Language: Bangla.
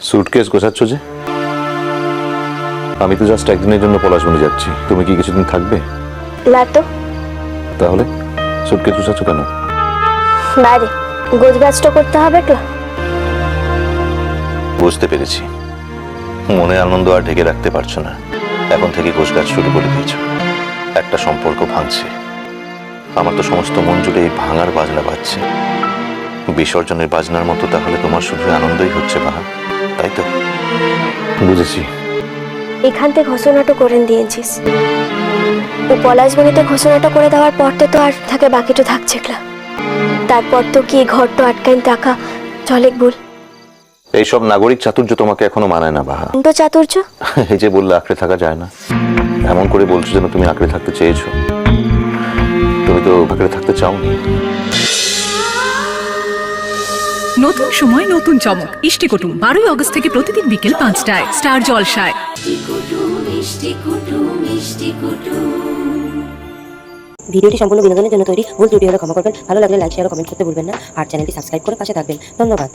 সুটকেস গোছাচ্ছ যে? আমি তো জাস্ট একদিনের জন্য পলাশবনে যাচ্ছি, তুমি কি কিছুদিন থাকবে? না তো। তাহলে সুটকেস গোছাচ্ছ কেন? বাইরে গোছগাছটা করতে হবে তো। বুঝতে পেরেছি, মনে আনন্দ আর ঢেকে রাখতে পারছো না, এখন থেকে গোছগাছ শুরু করে দিয়েছ। একটা সম্পর্ক ভাঙছে, আমার তো সমস্ত মন জুড়ে এই ভাঙার বাজনা বাজছে। বিসর্জনের বাজনার মতো তাহলে তোমার শুধু আনন্দই হচ্ছে বাহা, তাই তো? বুঝেছি। এখান থেকে ঘোষণাটা করে দিয়েছিস, ও পলাশবনিতে ঘোষণাটা করে দেওয়ার পর তো আর থাকে বাকিটা থাকছে না। তারপর তো কি ঘরটা আটকাইন টাকা চলে বল। এইসব নাগরিক চাতুর্য তোমাকে এখনো মানায় না বাহা। তো চাতুর্য এই যে বললে আঁকড়ে থাকা যায় না, এমন করে বলছো যেন তুমি আঁকড়ে থাকতে চেয়েছো। তুমি তো আঁকড়ে থাকতে চাওনি। নতুন সময় নতুন চমক। ইষ্টি কুটুম 12ই আগস্ট থেকে প্রতিদিন বিকেল 5টায় স্টার জলসায়। ভিডিওটি সম্পূর্ণ বিনোদনের জন্য তৈরি, ভুল ত্রুটি হলে ক্ষমা করবেন। ভালো লাগলে লাইক, শেয়ার ও কমেন্ট করতে ভুলবেন না। আর চ্যানেলটি সাবস্ক্রাইব করে পাশে থাকবেন। ধন্যবাদ।